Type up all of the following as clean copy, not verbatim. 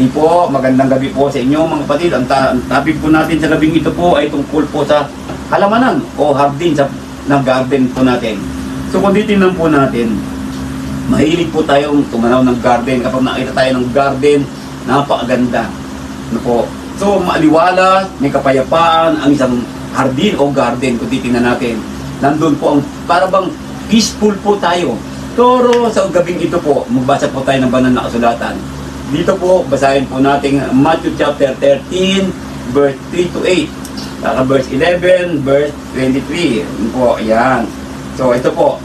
Muli po, magandang gabi po sa inyo mga kapatid. Ang topic po natin sa gabing ito po ay tungkol po sa halamanan o hardin ng garden po natin. So kung titingnan po natin, mahilig po tayong tumanaw ng garden. Kapag nakita tayo ng garden, napakaganda. Ano po? So maaliwala, may kapayapaan ang isang hardin o garden kung titingnan natin. Nandun po ang parang peaceful po tayo. Pero sa gabing ito po, magbasa po tayo ng banal na kasulatan. Dito po, basahin po natin Matthew chapter 13, verse 3 to 8. Saka verse 11, verse 23. Yun po, ayan. So, ito po.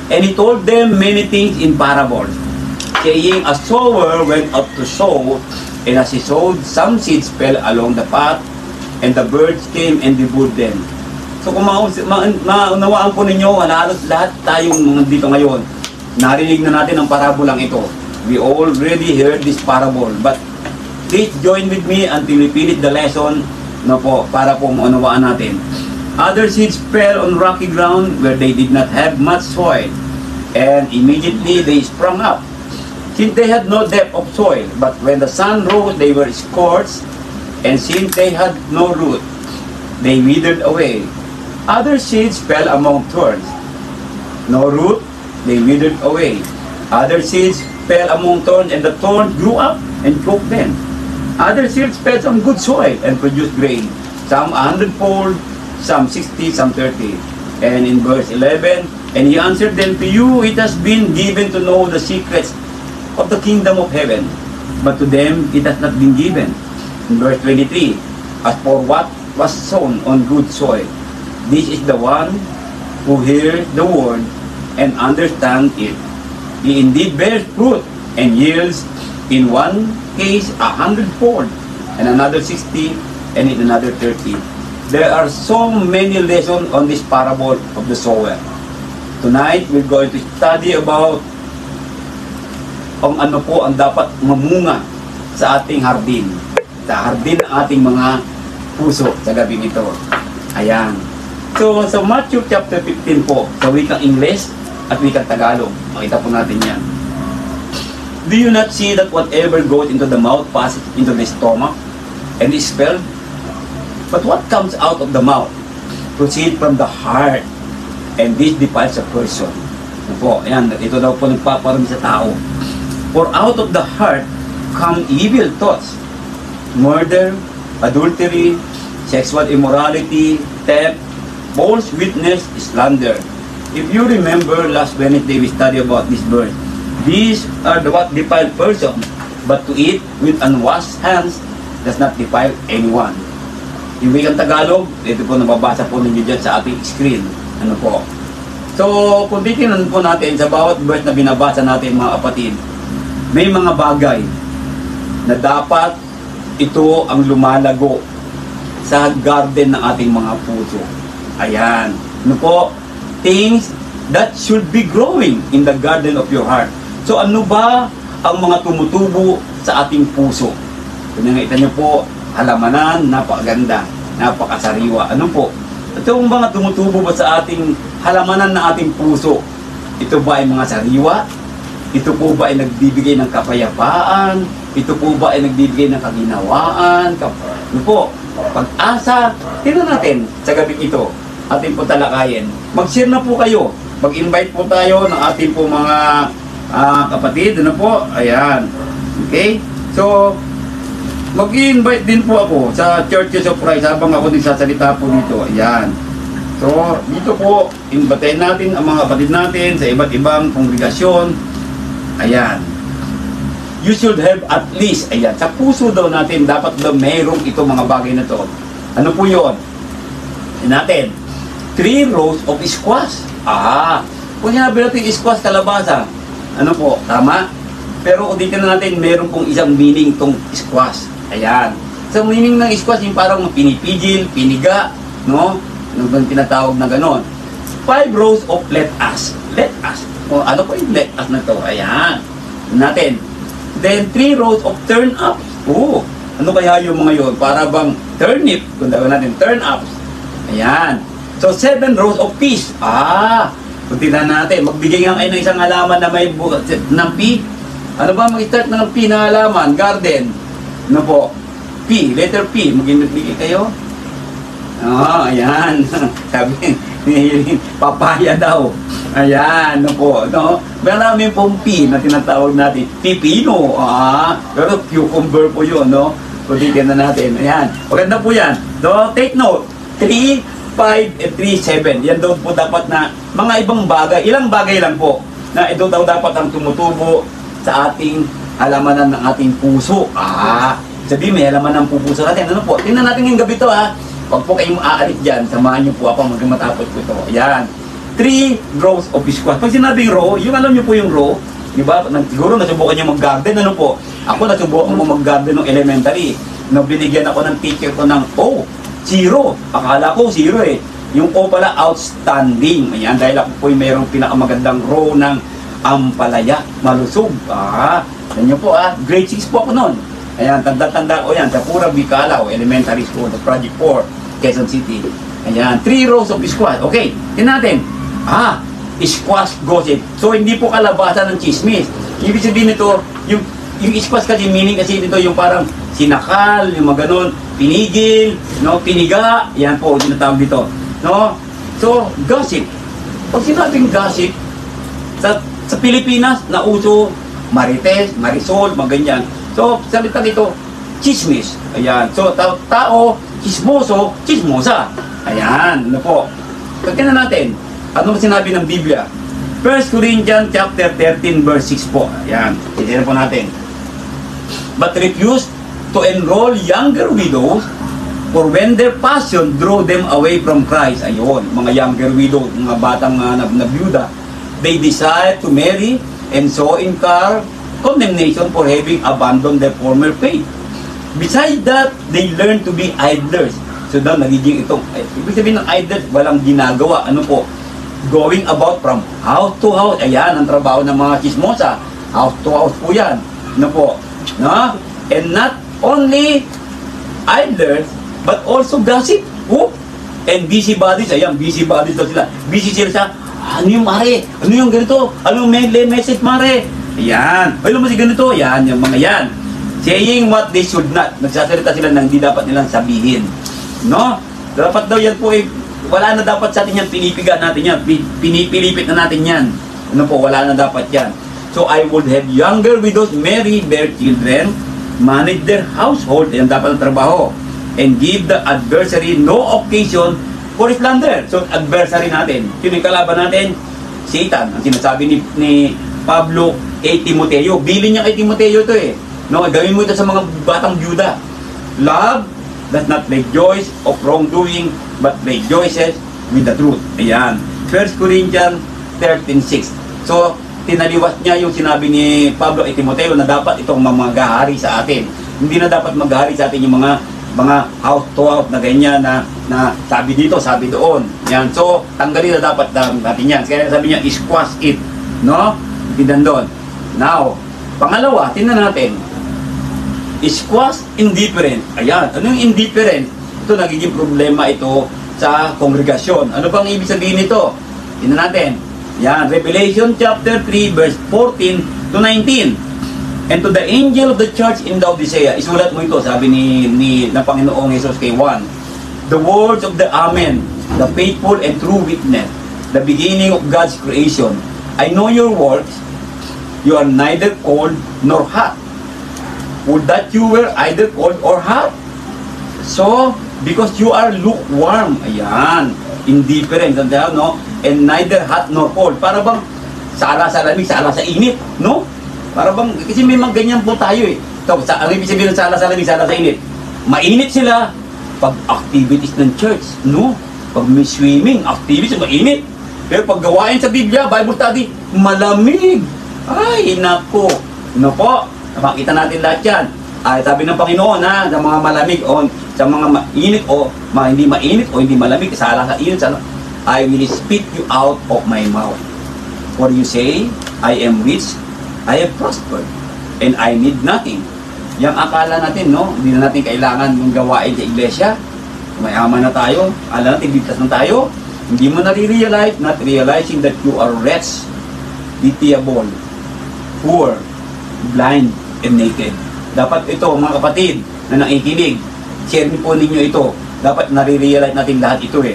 And he told them many things in parables, saying, a sower went out to sow, and as he sowed, some seeds fell along the path, and the birds came and devoured them. So, kung maunawaan po ninyo, halos lahat tayong dito ngayon, narinig na natin ang parabolang ito. We already heard this parable, but please join with me until we finish the lesson po, para po maunawaan natin. Other seeds fell on rocky ground where they did not have much soil, and immediately they sprung up, since they had no depth of soil. But when the sun rose, they were scorched, and since they had no root, they withered away. Other seeds fell among thorns. No root, they withered away. Other seeds fell among thorns, and the thorns grew up and choked them. Other seeds fell on good soil and produced grain, some 100-fold, some 60, some 30. And in verse 11, and he answered them, to you it has been given to know the secrets of the kingdom of heaven, but to them it has not been given. In verse 23, as for what was sown on good soil, this is the one who hears the word and understands it. He indeed bears fruit and yields in one case 100-fold, and another 60, and in another 30. There are so many lessons on this parable of the sower. Tonight, we're going to study about ano po ang dapat mamunga sa ating hardin. Sa hardin ng ating mga puso sa gabing ito. Ayan. So, sa Matthew chapter 15 po, sa wikang Ingles at wikang Tagalog, makita po natin yan. Do you not see that whatever goes into the mouth passes into the stomach and is expelled? But what comes out of the mouth proceeds from the heart, and this defiles a person. Ito po, ayan, ito daw po nagpaparami sa tao. For out of the heart come evil thoughts, murder, adultery, sexual immorality, theft, false witness, slander. If you remember, last Wednesday we studied about this verse. These are what defile person, but to eat with unwashed hands does not defile anyone. Yung wikang Tagalog, ito po nababasa po ninyo dyan sa ating screen. Ano po? So, kung titignan po natin sa bawat verse na binabasa natin mga kapatid, may mga bagay na dapat ito ang lumalago sa garden ng ating mga puso. Ayan. Ano po? Things that should be growing in the garden of your heart. So ano ba ang mga tumutubo sa ating puso? Kung nakita nyo po, halamanan, napakaganda, napakasariwa. Ano po? Ito ang mga tumutubo ba sa ating halamanan ng ating puso? Ito ba ay mga sariwa? Ito po ba ay nagbibigay ng kapayapaan? Ito po ba ay nagbibigay ng kaginawaan? Ano po? Pag-asa, tingnan natin sa gabi ito. Ating po talakayin. Mag-share na po kayo. Mag-invite po tayo ng ating po mga kapatid. Ano po? Ayan. Okay? So, mag-invite din po ako sa Churches of Christ habang ako nagsasalita po dito. Ayan. So, dito po, invitayin natin ang mga kapatid natin sa iba't ibang kongregasyon. Ayan. You should have at least, ayan, sa puso daw natin, dapat daw mayroong ito mga bagay na to. Ano po yun? Natin. 3 rows of squash. Kung sinabi natin squash, kalabasa, ano po, tama? Pero kung dito na natin, meron pong isang meaning itong squash. Ayan. So, meaning ng squash, yung parang pinipigil, piniga, no? Ano bang tinatawag na ganon? 5 rows of lettuce. Lettuce. O, ano po yung lettuce na to? Ayan. Natin. Then, 3 rows of turnips. Ano kaya yung mga yun? Para bang turnip. Kung tawag natin, turnips. Ayan. So, 7 rows of peas. Kung tingnan natin, magbigay nga kayo ng isang halaman na may ng pea. Ano ba mag-start ng pea na halaman? Garden. Ano po? P, letter P. Mag-inibigay kayo. Ayan. Sabi ni papaya daw. Ayan, ano po. No? Marami pong P na tinatawag natin. Pipino. Pero cucumber po yun, no? Kulitin na natin. Ayan. Maganda po yan. So, take note. 3, 5, and 3, 7. Yan daw po dapat na mga ibang bagay. Ilang bagay lang po na ito daw dapat ang tumutubo sa ating halamanan ng ating puso. Sabi may halaman ng pupuso natin. Ano po? Tingnan natin yung gabi to, Huwag po kayong aalit dyan. Samahan niyo po ako hanggang matapos po ito. Ayan. 3 rows of squash. Pag sinabing row, yung alam niyo po yung row, di ba? Siguro nasubukan niyo mag-garden. Ano po? Ako nasubukan mo mag-garden ng elementary. Binigyan ako ng teacher ko ng O, 0. Akala ko 0 eh. Yung O pala, outstanding. Ayan, dahil ako po yung mayroong pinakamagandang row ng ampalaya, malusog. Yan niyo po grade 6 po ako noon. Ayan, tanda-tanda ko yan sa Pura Bicalao Elementary School, the Project 4, Quezon City. Ayan, 3 rows of squash. Okay, tingnan natin. Squash gossip. So, hindi po kalabasan ng chismis. Ibig sabihin nito, yung squash kasi meaning kasi dito yung parang sinakal, yung mga ganun, pinigil, no, piniga, yan po, tinatawag dito. No? So, gossip. Pag sinabing gossip, sa Pilipinas, nauso marites, marisol, mga ganyan. So, salita dito, chismis. Ayan. So, tao, chismoso, chismosa. Ayan. Ano po? Tingnan natin. Ano sinabi ng Biblia? 1 Corinthians chapter 13 verse 6 po. Ayan. Tingnan po natin. But refuse to enroll younger widows, for when their passion drew them away from Christ. Ayun. Mga younger widows, mga batang na byuda, they desire to marry and so incur condemnation for having abandoned their former faith. Besides that, they learn to be idlers. So daw, nagiging itong, ibig sabihin ng idlers, walang ginagawa. Ano po? Going about from house to house. Ayan, ang trabaho ng mga chismosa. House to house po yan. Ano po? No? And not only idlers, but also gossip. And busybodies. Ayan, busybodies daw sila. Busy sila sa, ano yung mare? Ano yung ganito? Ano yung message mare? Ayan. Ano mo si ganito? Ayan, yung mga yan. Saying what they should not. Nagsasalita sila ng hindi dapat nilang sabihin. No? Dapat daw yan po wala na dapat sa atin yan, pinipiga natin yan, pinipilipit na natin yan. Ano po, wala na dapat yan. So I would have younger widows marry their children, manage their household, yan dapat ang trabaho, and give the adversary no occasion for slander. So adversary natin, yun yung kalaban natin, Satan. Ang sinasabi ni Pablo kay Timoteo, bilin niya kay Timoteo ito no, gawin mo ito sa mga batang byuda. Love does not rejoice of wrongdoing, but rejoices with the truth. Ayan. 1 Corinthians 13:6. So, tinaliwas niya yung sinabi ni Pablo kay Timoteo na dapat itong mamagahari sa atin. Hindi na dapat maghari sa atin yung mga house to house na ganyan na sabi dito, sabi doon. Yan. So, tanggalin na dapat natin yan. Kaya sabi niya, squash it. No? Tindan doon. Now, pangalawa, tingnan natin. Squash indifferent. Ayan. Ano yung indifferent? Ito, nagiging problema ito sa kongregasyon. Ano bang ibig sabihin nito? Tingnan natin. Yan. Revelation chapter 3 verse 14 to 19. And to the angel of the church in Laodicea, isulat mo ito, sabi ni Panginoong Jesus kay Juan. The words of the Amen, the faithful and true witness, the beginning of God's creation. I know your works. You are neither cold nor hot. Would that you were either cold or hot. So, because you are lukewarm, ayan, indifferent, no? And neither hot nor cold. Para bang sala sa lamig, sala sa init, no? Para bang, kasi may mga ganyan po tayo So, ang ibig sabihin ng sala sa lamig, sala sa init. Mainit sila pag activities ng church, no? Pag may swimming, activities, mainit. Pero pag gawain sa Biblia, Bible study, malamig. Ay, nako. Ano po? Makita natin lahat yan. Ay, sabi ng Panginoon sa mga malamig o sa mga mainit o hindi mainit o hindi malamig, sala sa init, I will spit you out of my mouth. For you say, I am rich, I have prospered, and I need nothing. Yang akala natin, no? Hindi na natin kailangan yung gawain sa iglesia. Mayaman na tayo. Alam natin, bigtas na tayo. Hindi mo nare-realize, not realizing that you are wretched, pitiable, poor, blind, and naked. Dapat ito, mga kapatid na nakikinig, share niyo po ninyo ito. Dapat nare-realize natin lahat ito eh.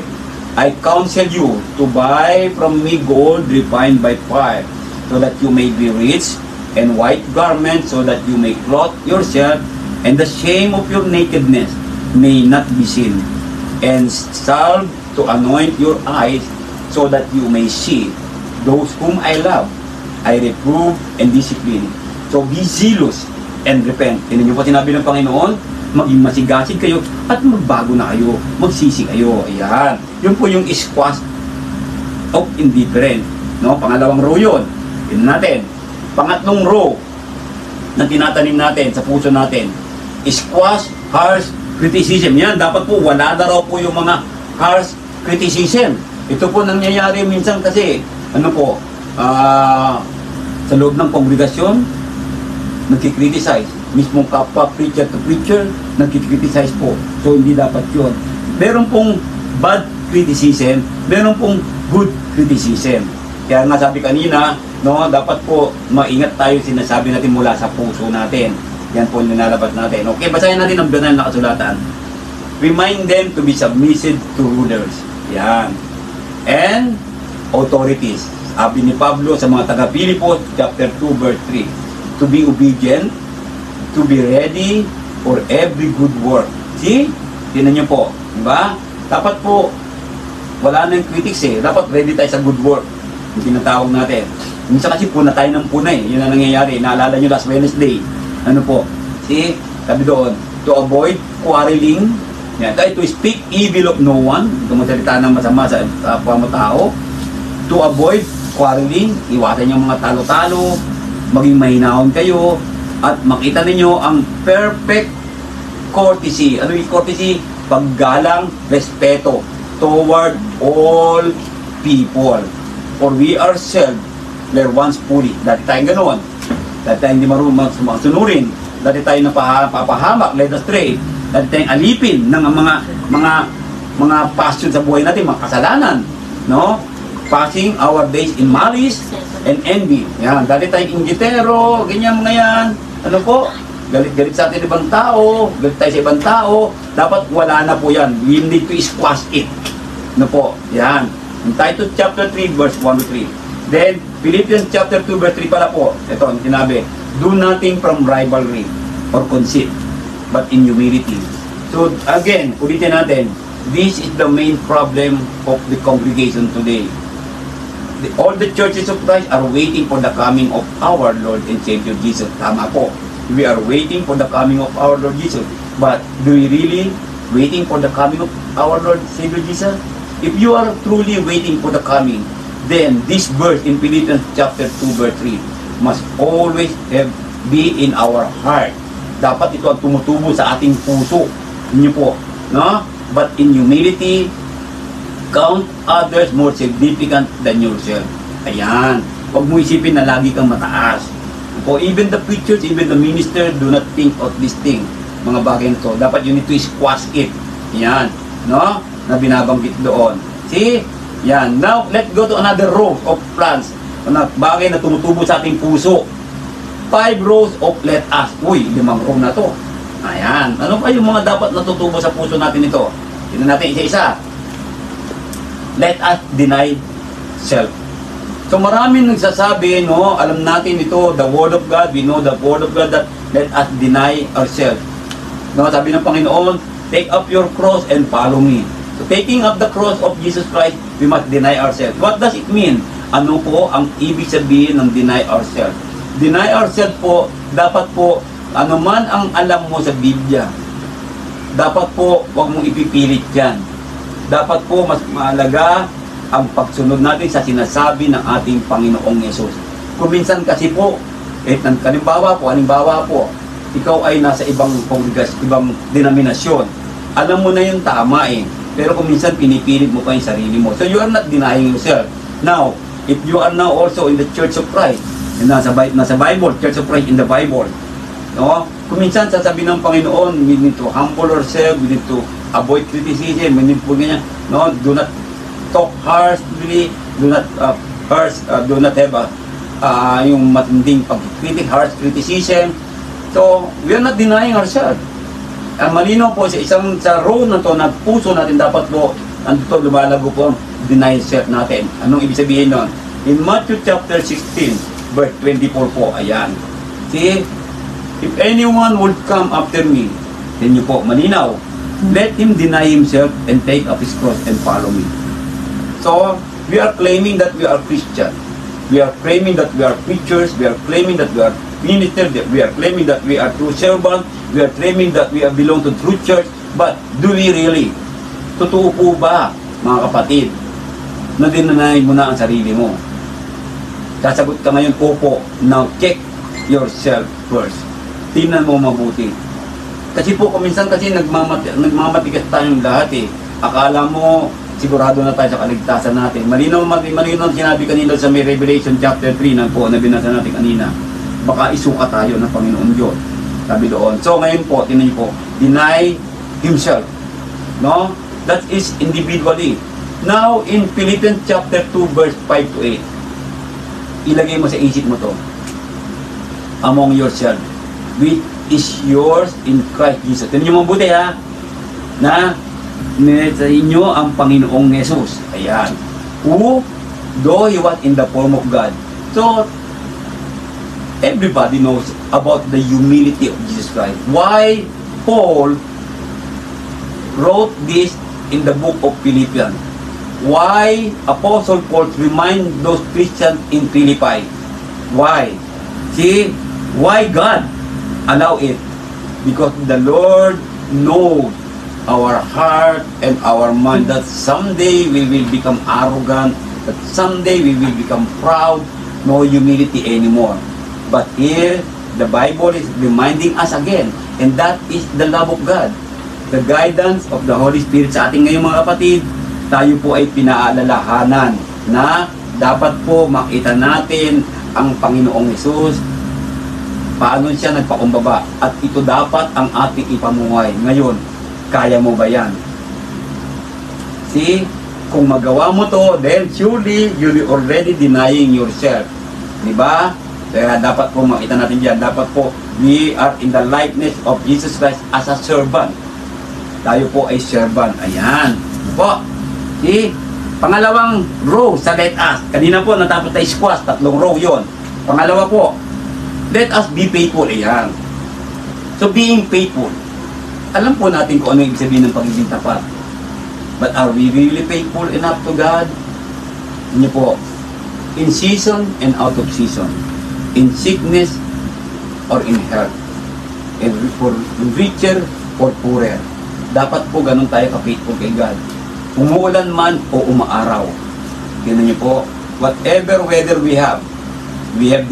I counsel you to buy from me gold refined by fire, so that you may be rich, and white garments, so that you may clothe yourself, and the shame of your nakedness may not be seen, and salve to anoint your eyes, so that you may see. Those whom I love, I reprove and discipline. So be zealous and repent. Tinan niyo po sinabi ng Panginoon, maging masigasig kayo at magbago na kayo, magsisi kayo. Ayan. Yun po yung squash of indifference. No? Pangalawang row yun. Tignan natin. Pangatlong row na tinatanim natin sa puso natin, squash harsh criticism. Yan, dapat po wala na raw po yung mga harsh criticism. Ito po nangyayari minsan kasi, ano po, sa loob ng kongregasyon, nagkikriticize. Mismong kapwa preacher to preacher, nagkikriticize po. So, hindi dapat yun. Meron pong bad criticism, meron pong good criticism. Kaya nga sabi kanina, no, dapat po maingat tayo sinasabi natin mula sa puso natin. Yan po nilalabas natin. Okay, basahin natin ang banal na kasulatan. Remind them to be submissive to rulers. Yan. And authorities. Sabi ni Pablo sa mga taga-Pilipos, chapter 2, verse 3. To be obedient, to be ready for every good work. See? Tinan niyo po. Diba? Dapat po, wala nang critics eh. Dapat ready tayo sa good work. Yung tinatawag natin. Minsan kasi puna tayo ng puna eh. Yun ang nangyayari. Naalala nyo last Wednesday. Ano po? See? Sabi doon, to avoid quarreling. Yan. To speak evil of no one. Ito magsalita ng masama sa pamutao. To avoid quarreling. Iwasan yung mga talo-talo. Maging mahinahon kayo. At makita ninyo ang perfect courtesy. Ano yung courtesy? Paggalang, respeto toward all people. For we ourselves were once fully. Dati tayong ganoon. Dati tayong hindi marunong sunurin. Dati tayong napapahamak, led astray. Dati tayong alipin ng mga passion sa buhay natin, mga kasalanan. No? Passing our days in malice and envy. Yan. Dati tayong inggitero, ganyan mga yan. Ano po? Galit-galit sa atin ibang tao, galit tayo sa ibang tao. Dapat wala na po yan. We need to squash it. Ano po? Yan. In Titus chapter 3 verse 1 to 3. Then, Philippians chapter 2 verse 3 pala po. Ito ang sinabi. Do nothing from rivalry or conceit, but in humility. So, again, ulitin natin. This is the main problem of the congregation today. All the churches of Christ are waiting for the coming of our Lord and Savior Jesus. Tama po. We are waiting for the coming of our Lord Jesus. But, do we really waiting for the coming of our Lord and Savior Jesus? If you are truly waiting for the coming, then this verse in Philippians chapter 2 verse 3 must always be in our heart. Dapat ito ang tumutubo sa ating puso. Inyo po. No? But in humility, count others more significant than yourself. Ayan. Huwag mo isipin na lagi kang mataas. O even the preachers, even the minister, do not think of this thing. Mga bagay na to. Dapat you need to squash it. Ayan. No? Na binabanggit doon. See? Yan. Now, let's go to another row of plants. Bagay na tumutubo sa ating puso. 5 rows of let us. Uy, 5 row na to. Ayan. Ano pa yung mga dapat natutubo sa puso natin ito? Tignan natin isa-isa. Let us deny self. So maraming nagsasabi, no, alam natin ito, the Word of God, we know the Word of God that let us deny ourselves. No, sabi ng Panginoon, take up your cross and follow me. So taking up the cross of Jesus Christ, we must deny ourselves. What does it mean? Ano po ang ibig sabihin ng deny ourselves? Deny ourselves po, dapat po, ano man ang alam mo sa Biblia, dapat po, huwag mong ipipilit yan. Dapat po, mas mahalaga ang pagsunod natin sa sinasabi ng ating Panginoong Yesus. Kung minsan kasi po, halimbawa po, ikaw ay nasa ibang kongregasyon, ibang denominasyon. Alam mo na yung tama eh. Pero kung minsan pinipilit mo pa yung sarili mo. So you are not denying yourself. Now, if you are now also in the Church of Christ, nasa Bible, Church of Christ in the Bible, no? Kung minsan sasabihin ng Panginoon, we need to humble ourselves, we need to avoid criticism, we need to ganyan, no? Do not talk harshly, do not have yung matinding pag-critic, harsh criticism. So, we are not denying ourselves. Ang malinaw po sa row na to, na puso natin dapat po, andito lumalago po, deny self natin. Anong ibig sabihin nun? In Matthew chapter 16, verse 24 po, ayan. See, if anyone would come after me, then you po, malinaw, let him deny himself and take up his cross and follow me. So, we are claiming that we are Christian. We are claiming that we are preachers. We are claiming that we are ministers. We are claiming that we are true servants. We are claiming that we belong to true church. But do we really? Totoo po ba, mga kapatid, na dinanay mo na ang sarili mo? Sasagot ka ngayon, opo. Now, check yourself first. Tingnan mo mabuti. Kasi po, kuminsan kasi nagmamatigas tayong lahat eh. Akala mo, sigurado na tayo sa kaligtasan natin. Malinaw sinabi kanina sa may Revelation chapter 3 na po, na binasa natin kanina. Baka isuka tayo ng Panginoon Diyos. Sabi doon. So ngayon po, tingnan niyo po, deny himself. No? That is individually. Now, in Philippians chapter 2, verse 5 to 8, ilagay mo sa isip mo to. Among yourself, which is yours in Christ Jesus. Tingnan niyo mabuti ha, na sa inyo ang Panginoong Jesus. Ayan. Who, though he was in the form of God. So, everybody knows about the humility of Jesus Christ. Why Paul wrote this in the book of Philippians? Why Apostle Paul remind those Christians in Philippi? Why? See, why God allow it? Because the Lord knows our heart and our mind that someday we will become arrogant, that someday we will become proud, no humility anymore. But here, the Bible is reminding us again, and that is the love of God, the guidance of the Holy Spirit sa ating ngayong mga kapatid. Tayo po ay pinaalalahanan na dapat po makita natin ang Panginoong Hesus, paano siya nagpakumbaba, at ito dapat ang ating ipamumuhay. Ngayon, kaya mo ba yan? See, kung magawa mo to, then surely you're already denying yourself. Diba? Kaya dapat po makita natin dyan. Dapat po, we are in the likeness of Jesus Christ as a servant. Tayo po ay servant. Ayan. Po. See? Pangalawang row sa let us. Kanina po natapos tayo squash. 3 row yon. Pangalawa po, let us be faithful. Ayan. So being faithful. Alam po natin kung ano yung ibig sabihin ng pagiging tapat. But are we really faithful enough to God? Hindi po. In season and out of season. In sickness or in health. And for richer or poorer. Dapat po ganun tayo ka-faithful kay God. Umuulan man o umaaraw. Tingnan niyo po. Whatever weather we have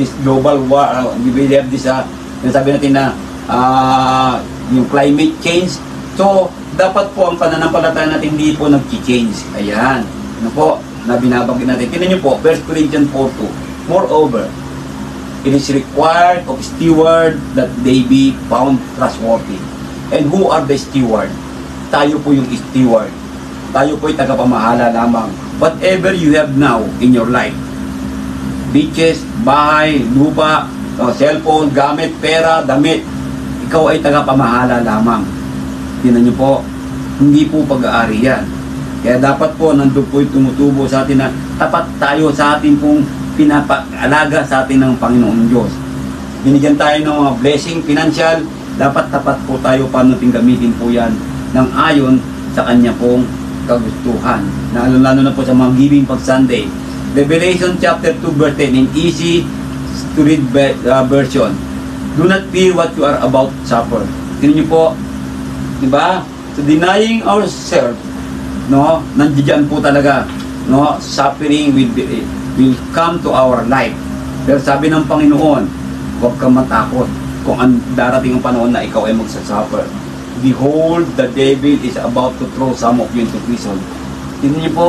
this global war, we have this, sabi natin na, yung climate change. So, dapat po ang pananampalataya natin hindi po nag-change. Ayan. Ano po, na binabanggit natin. Tingnan niyo po, 1 Corinthians 4:2. Moreover, it is required of steward that they be found trustworthy. And who are the steward? Tayo po yung steward. Tayo po yung tagapamahala lamang. Whatever you have now in your life, beaches, bahay, lupa, cellphone, gamit, pera, damit, ikaw ay tagapamahala lamang. Tingnan niyo po, hindi po pag-aari yan. Kaya dapat po, nandun po yung tumutubo sa atin na tapat tayo sa atin pong pinapag-alaga sa atin ng Panginoon Diyos. Binigyan tayo ng mga blessing, financial, dapat tapat po tayo paano natin gamitin po yan ng ayon sa Kanya pong kagustuhan. Lalo na po sa mga giving pag Sunday. Revelation chapter 2 verse 10 in easy to read version. Do not fear what you are about to suffer. Tingnan niyo po, di ba? So denying ourselves, no, nandiyan po talaga, no, suffering will come to our life. Pero sabi ng Panginoon, huwag kang matakot kung darating ang panahon na ikaw ay magsasuffer. Behold, the devil is about to throw some of you into prison. Tingnan niyo po,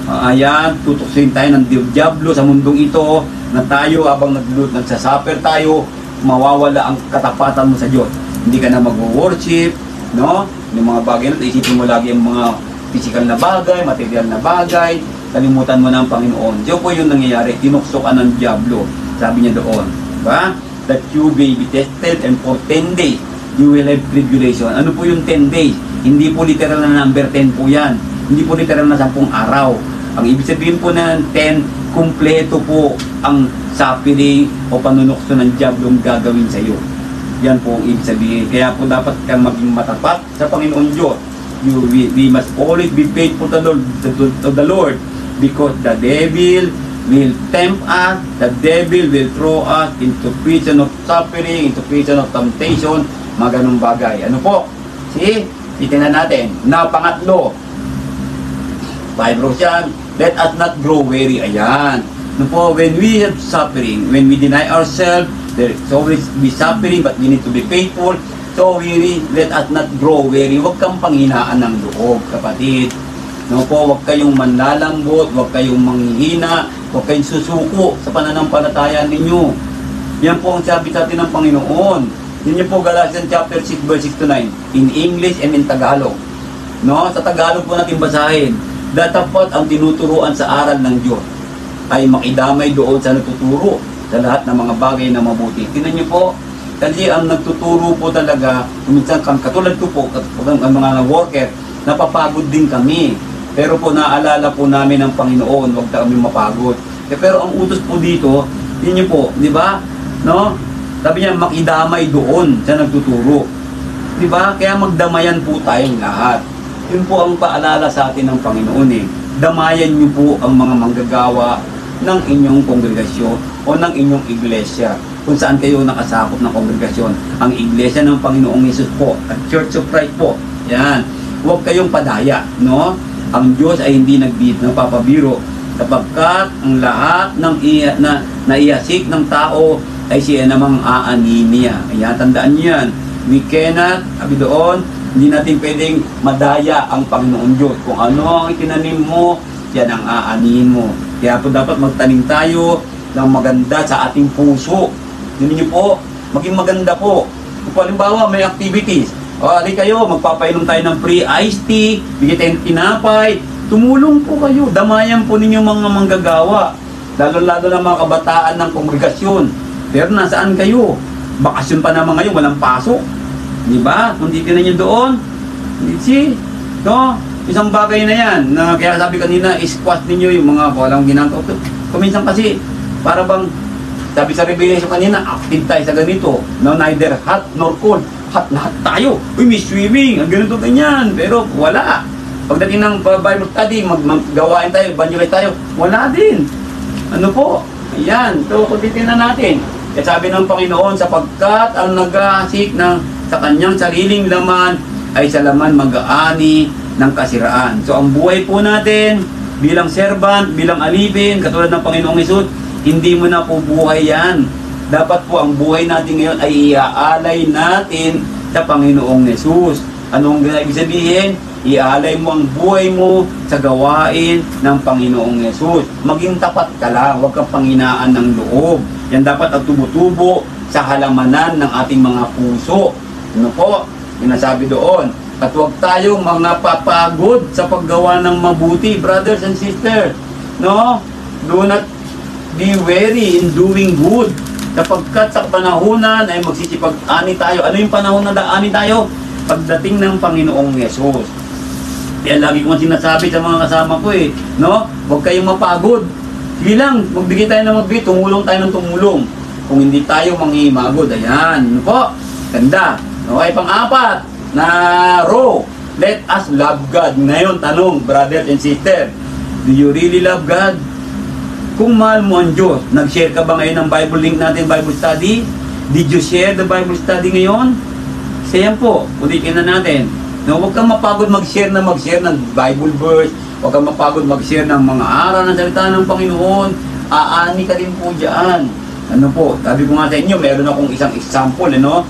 ayan, tutuksin tayo ng diablo sa mundong ito, na tayo habang nagsasuffer tayo, mawawala ang katapatan mo sa Diyos. Hindi ka na mag-worship, no? Yung mga bagay na, isipin mo lagi ang mga physical na bagay, material na bagay, kalimutan mo na ang Panginoon. Diyo po yung nangyayari, tinukso ka ng diablo, sabi niya doon. Diba? that you may be tested, and for 10 days you will have tribulation. Ano po yung 10 days? Hindi po literal na number 10 po yan. Hindi po literal na 10 araw. Ang ibig sabihin po na 10, kumpleto po ang suffering o panunukso ng diablong gagawin sa iyo. Yan po ang ibig sabihin. Kaya po dapat kang maging matapat sa Panginoon Diyos. We must always be faithful to the Lord, because the devil will tempt us, the devil will throw us into prison of suffering, into prison of temptation, mga ganung bagay. Ano po? See? Titingnan natin. Na pangatlo, Bible yan, let us not grow weary. Ayan. Ano po? When we have suffering, when we deny ourselves, there is always be suffering, but we need to be faithful. So weary, let us not grow weary. Huwag kang panghinaan ng loob, kapatid. No po, huwag kayong manlalambot, huwag kayong manghihina, huwag kayong susuko sa pananampalataya ninyo. Yan po ang sabi sa atin ng Panginoon. Yun niyo po Galatians chapter 6 verse 6 to 9, in English and in Tagalog. No, sa Tagalog po natin basahin. Dapat ang tinuturuan sa aral ng Diyos ay makidamay doon sa natuturo sa lahat ng mga bagay na mabuti. Tingnan niyo po, kasi ang nagtuturo po talaga, minsan katulad ko po, ang mga worker, napapagod din kami. Pero po naalala po namin ng Panginoon, huwag kami mapagod. Pero ang utos po dito, yun niyo po, di ba? No? Sabi niya, makidamay doon sa nagtuturo. Di ba? Kaya magdamayan po tayong lahat. Yun po ang paalala sa atin ng Panginoon eh. Damayan niyo po ang mga manggagawa ng inyong kongregasyon o ng inyong iglesia, kung saan kayo nakasakop ng kongregasyon. Ang iglesia ng Panginoong Hesus po, at Church of Christ po. Yan. Huwag kayong padaya, no? Ang Diyos ay hindi nagpapabiro, sapagkat ang lahat ng naiyasik ng tao ay siya namang aanin niya. Ayan, tandaan niyo yan. We cannot, sabi doon, hindi natin pwedeng madaya ang Panginoon Diyos. Kung ano ang itinanim mo, yan ang aanin mo. Kaya po dapat magtanim tayo ng maganda sa ating puso. Yun niyo po, maging maganda po. Kung halimbawa may activities, ali kayo, magpapainom tayo ng free iced tea, bigyan tayo ng tinapay, tumulong po kayo, damayan po ninyo mga manggagawa, lalo-lalo na mga kabataan ng kongregasyon. Pero nasaan kayo? Bakasyon pa naman ngayon, walang pasok. Di ba? Kung di nyo doon, see? No? Isang bagay na yan, na kaya sabi kanina, squash ninyo yung mga walang ginagawa. Kuminsan kasi, para bang, sabi sa Revelation kanina, active tayo sa ganito. No, neither hot nor cold. Hot lahat tayo. Uy, may swimming, ang ganito ganyan. Pero wala. Pagdating ng Bible study, maggawain tayo, evangelize tayo, wala din. Ano po? Ayan. So, kung titignan natin, kaya sabi ng Panginoon, sapagkat ang nag-aasik sa kanyang sariling laman, ay sa laman mag-aani ng kasiraan. So, ang buhay po natin, bilang servant, bilang alipin, katulad ng Panginoong Hesus, hindi mo na po buhay yan. Dapat po ang buhay natin ngayon ay iaalay natin sa Panginoong Hesus. Anong ibig sabihin? Iaalay mo ang buhay mo sa gawain ng Panginoong Hesus. Maging tapat ka lang, huwag kang panghinaan ng loob. Yan dapat ang tumutubo sa halamanan ng ating mga puso. Ano po? Sinasabi doon. At huwag tayong mga papagod sa paggawa ng mabuti, brothers and sisters. No? Do not be weary in doing good. Sapagkat sa panahonan ay magsisipag-ani tayo. Ano yung panahon na daanin tayo? Pagdating ng Panginoong Yesus. Kaya lagi kong sinasabi sa mga kasama ko eh, no? Huwag kayong mapagod. Sige lang, magbigay tayo ng magbigay, tumulong tayo ng tumulong. Kung hindi tayo manghimagod, ayan. Ano po? Ganda. Okay, pang-apat na row. Let us love God. Ngayon, tanong, brothers and sisters, do you really love God? Kung mahal mo ang Diyos, nag-share ka ba ngayon ng Bible link natin, Bible study? Did you share the Bible study ngayon? Sayan po, ulitin na natin. No, huwag kang mapagod mag-share ng Bible verse, huwag kang mapagod mag-share ng mga aral ng salita ng Panginoon. Aani ka rin po dyan. Ano po, sabi ko nga sa inyo, meron akong isang example, no,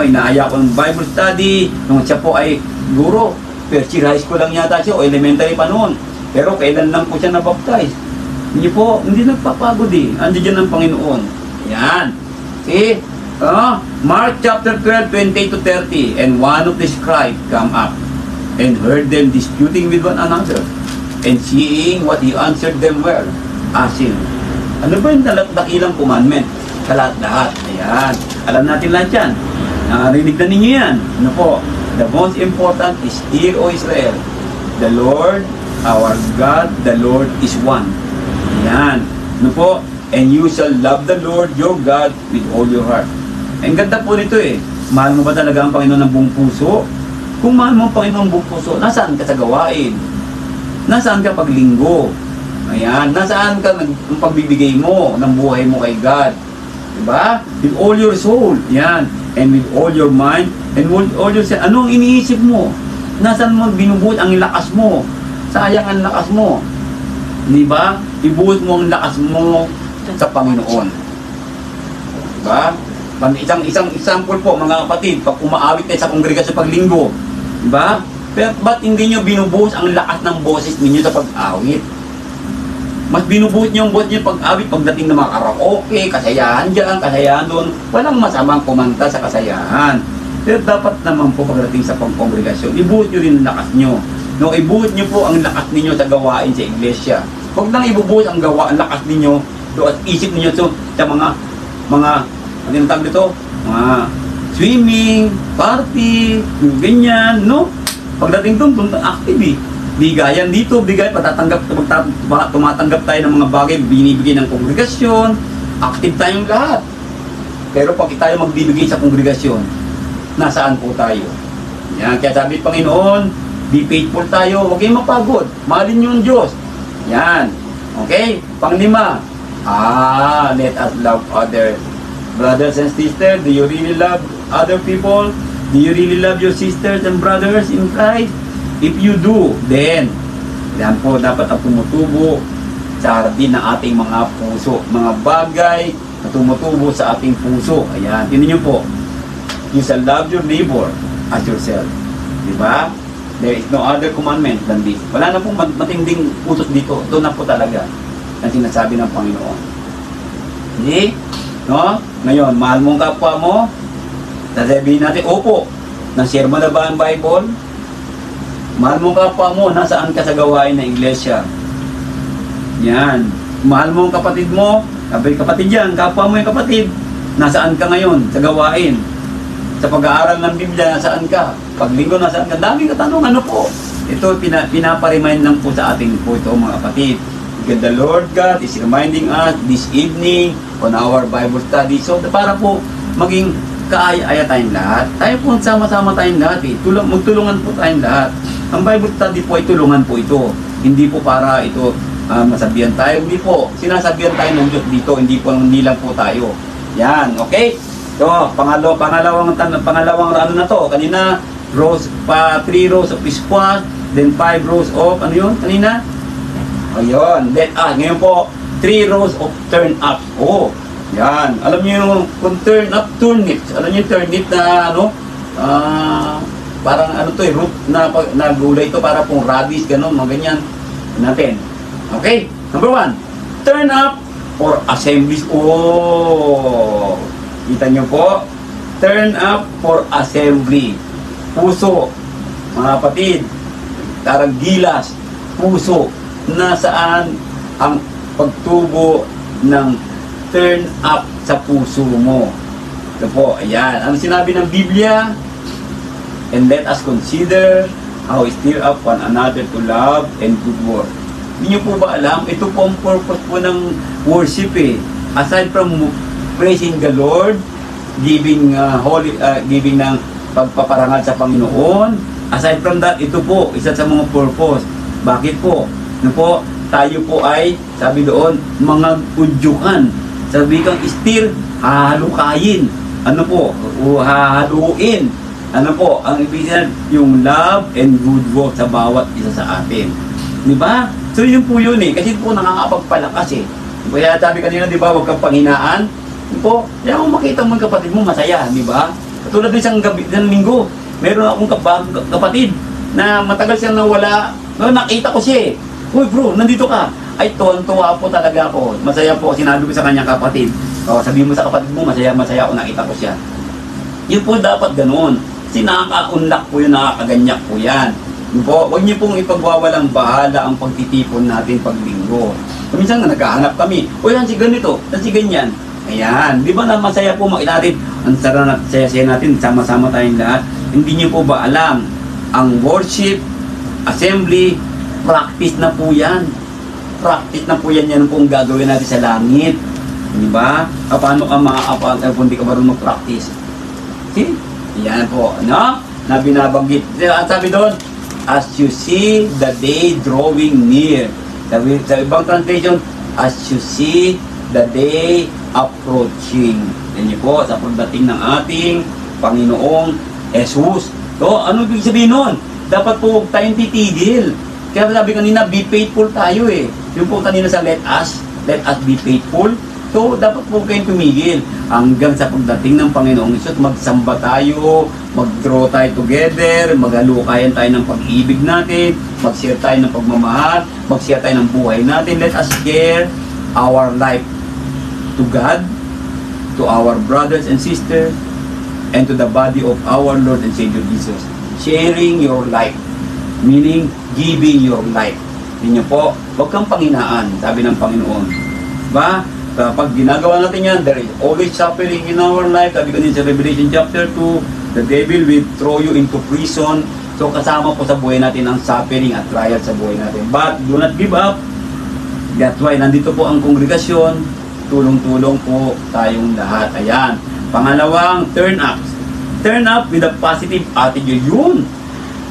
inaaya ko ng Bible study, nung siya po ay guro, first year high school lang yata siya, o elementary pa noon. Pero kailan lang po siya nabaptize. Hindi po, hindi nagpapagod eh. Andiyan dyan ang Panginoon. Yan. See? Mark chapter 12, 28 to 30. And one of the scribes come up and heard them disputing with one another. And seeing what he answered them well, asked him, ano ba yung dakilang commandment sa lahat-lahat. Ayan. Alam natin lahat yan. Narinig na ninyo yan. Ano po? The most important is, hear, O Israel, the Lord, our God, the Lord is one. Ayan. Ano po? And you shall love the Lord your God with all your heart. Ang ganda po nito eh. Mahal mo ba talaga ang Panginoon ng buong puso? Kung mahal mo ang Panginoon ng buong puso, nasaan ka sa gawain? Nasaan ka paglinggo? Ayan. Nasaan ka ang pagbibigay mo ng buhay mo kay God? Diba? With all your soul. Ayan. And with all your mind. And with all your self. Ano ang iniisip mo? Nasaan mo binubuhat ang lakas mo? Sayang ang lakas mo. Diba? Ibuhat mo ang lakas mo sa Panginoon. Diba? Isang example po, mga kapatid, pag umaawit kayo sa kongregasyon paglinggo, diba? Pero ba't hindi nyo binubuhos ang lakas ng boses ninyo sa pag-awit? Mas binubuhos nyo ang boses nyo pag-awit pagdating ng mga karaoke, kasayahan dyan, kasayahan doon. Walang masamang kumanta sa kasayahan. Pero dapat naman po pagdating sa pangkongregasyon, ibuhos nyo rin ang lakas nyo. No, ibuhos nyo po ang lakas ninyo sa gawain sa iglesia. Huwag lang ibubuhos ang lakas ninyo doon at isip ninyo sa mga ano yung tawag dito? Mga swimming, party, ganyan, no? Pagdating doon, active eh. Bigayan dito, tumatanggap tayo ng mga bagay, binibigay ng kongregasyon, active tayong lahat. Pero pag tayo magbibigay sa kongregasyon, nasaan po tayo? Yan, kaya sabi Panginoon, be faithful tayo, huwag kayong mapagod, mahalin yung Diyos. Yan, okay? Panglima, let us love others. Brothers and sisters, do you really love other people? Do you really love your sisters and brothers in Christ? If you do, then yan po dapat ang tumutubo sa hardin ng ating mga puso. Mga bagay na tumutubo sa ating puso. Ayan, tinan nyo po. You shall love your neighbor as yourself. Diba? There is no other commandment than this. Wala na pong matinding utos dito. Ito na po talaga ang sinasabi ng Panginoon. Hindi? No? Ngayon, mahal mong kapwa mo, sasabihin natin, opo, na-share mo na ba ang Bible? Mahal mong kapwa mo, nasaan ka sa gawain ng iglesia? Yan. Mahal mong kapatid mo, kapatid yan, kapwa mo yung kapatid, nasaan ka ngayon sa gawain? Sa pag-aaral ng Biblia, nasaan ka? Paglinggo, nasaan ka? Daming katanungan, ano po? Ito, pinaparimain lang po sa ating po ito, mga kapatid. Because the Lord God is reminding us this evening on our Bible study. So, para po maging kaaya-aya tayong lahat. Tayo po, sama-sama tayong lahat eh. Magtulungan po tayong lahat. Ang Bible study po ay tulungan po ito. Hindi po para ito masabihan tayo. Hindi po. Sinasabihan tayo ng Diyos dito. Hindi lang po tayo. Yan. Okay? So, pangalawang ano na to. Kanina, 3 rows of squash, then 5 rows of, ano yun? Kanina? Ayun. Then, ngayon po, 3 rows of turn-up. Oh, yan. Alam niyo yung kung turn-up, turnips. Alam niyo yung turnip na, ano, parang ano to, root na gulay ito, para pong radish, gano'n, mga ganyan. Natin. Okay? Number 1, turn-up or assemblies. Oh, kita niyo po. Turn-up for assembly. Puso. Mga kapatid, tarang gilas. Puso. Nasaan ang pagtubo ng turn up sa puso mo? Ito po, ayan. Ano sinabi ng Biblia? And let us consider how we stir up one another to love and good work. Hindi nyo po ba alam? Ito po ang purpose po ng worship eh. Aside from praising the Lord, giving giving ng pagpaparangal sa Panginoon, aside from that, ito po, isa sa mga purpose. Bakit po? Ano po, tayo po ay, sabi doon, mga udyukan. Sabi kang stir, hahalukayin. Ano po, hahaluin. Ano po, ang ibig sabihin, yung love and good work sa bawat isa sa atin. Di ba? So yun po yun eh, kasi po nakakapagpalakas eh. Kaya sabi kanina, di ba, huwag kang panghinaan. Di po, kaya kung makita mo yung kapatid mo, masaya, di ba? Katulad din isang gabi, isang linggo, meron akong kapatid na matagal siyang nawala. No, nakita ko siya eh. Uy bro, nandito ka. Ay, tuwa po talaga ako. Masaya po, sinabi ko sa kanyang kapatid. O, sabi mo sa kapatid mo, masaya ako, nakita ko siya. Yun po dapat ganoon. Kasi nakaka-unlock po yun, nakakaganyak po yan. Yun po, huwag niyo pong ipagwawalang bahala ang pagtitipon natin paglinggo. Minsan nga naghahanap kami, o yan si ganito, yan si ganyan. Ayan. Di ba na masaya po makita natin? Ang sarap na saya-saya natin. Sama-sama tayong lahat. Hindi niyo po ba alam? Ang worship, assembly, practice na po yan. Practice na po yan. Yan po ang gagawin natin sa langit. Di ba? Paano ka makakapag kung hindi ka marunong mag-practice? See? Yan po. No? Na binabanggit. Ang sabi doon, as you see the day drawing near. Sa ibang translation, as you see the day approaching. Yan po, sa pagdating ng ating Panginoong Jesus. So, ano ibig sabihin nun? Dapat po huwag tayong titigil. Kaya sabi kanina, be faithful tayo eh. Yung po kanina sa let us be faithful. So, dapat po kayong tumigil hanggang sa pagdating ng Panginoong Jesus. Magsamba tayo, mag-draw tayo together, maghalukayan tayo ng pag-ibig natin, mag-share tayo ng pagmamahal, mag-share tayo ng buhay natin. Let us share our life to God, to our brothers and sisters, and to the body of our Lord and Savior Jesus. Sharing your life, meaning giving your life. Yun po, huwag kang panghinaan, sabi ng Panginoon. Diba? Kapag ginagawa natin yan, there is always suffering in our life. Sabi ko din sa Revelation chapter 2, the devil will throw you into prison. So kasama po sa buhay natin ang suffering at trial sa buhay natin. But do not give up. That's why nandito po ang kongregasyon. Tulong-tulong po tayong lahat. Ayan. Pangalawang, turn up. Turn up with a positive attitude. Yun.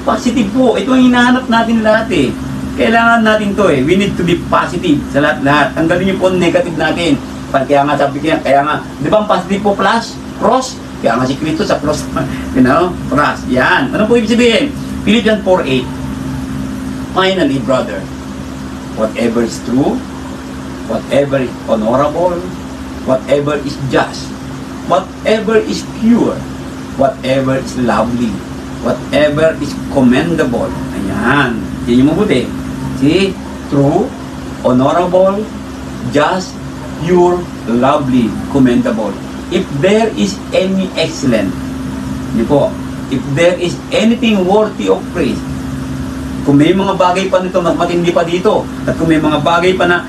Positive po. Ito ang hinahanap natin lahat eh. Kailangan natin to eh. We need to be positive sa lahat-lahat. Tanggalin niyo po ang negative natin. Kaya nga sabi ko yan, kaya nga, di ba ang positive po plus, cross? Kaya nga si Cristo sa cross, you know, cross. Yan. Ano po ibig sabihin? Philippians 4:8. Finally, brother, whatever is true, whatever is honorable, whatever is just, whatever is pure, whatever is lovely, whatever is commendable. Ayan. Yan yung mabuti. See? True, honorable, just, pure, lovely, commendable. If there is any excellent, yun po, if there is anything worthy of praise, kung may mga bagay pa nito, mas matindi pa dito, at kung may mga bagay pa na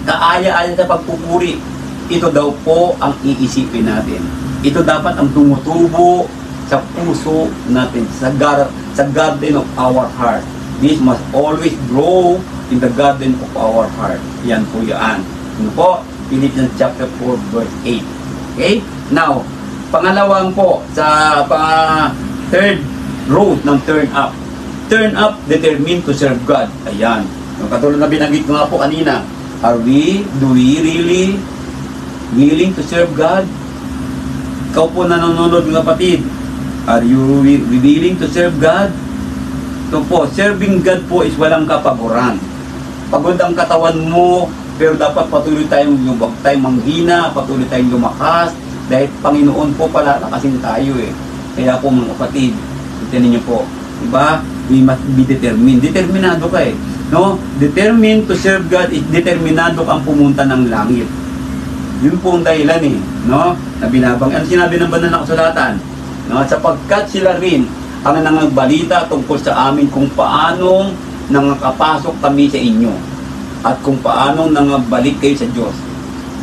kaaya-aya sa pagpupuri, ito daw po ang iisipin natin. Ito dapat ang tumutubo sa puso natin, sa garden of our heart. This must always grow in the garden of our heart. Yan po yan. Ano po? Philippians chapter 4 verse 8. Okay? Now, pangalawang po, sa third road ng turn up. Turn up, determined to serve God. Ayan. Yung katulad na binanggit ko nga po kanina, do we really willing to serve God? Ikaw po na nanonood ng kapatid, are you willing to serve God? Ito po, serving God po is walang kapaguran. Pagod ang katawan mo, pero dapat patuloy tayong manghina, patuloy tayong lumakas, dahil Panginoon po pala nakasin tayo eh. Kaya po mga kapatid, itinan niyo po, diba? We must be determined. Determinado ka eh. No? Determined to serve God is determinado kang pumunta ng langit. Yun po ang dahilan eh. No? Na binabang, ano sinabi ng banal na kasulatan? No? Sapagkat sila rin ang nangabalita tungkol sa amin kung paanong nangakapasok kami sa inyo at kung paanong nangabalik kayo sa Diyos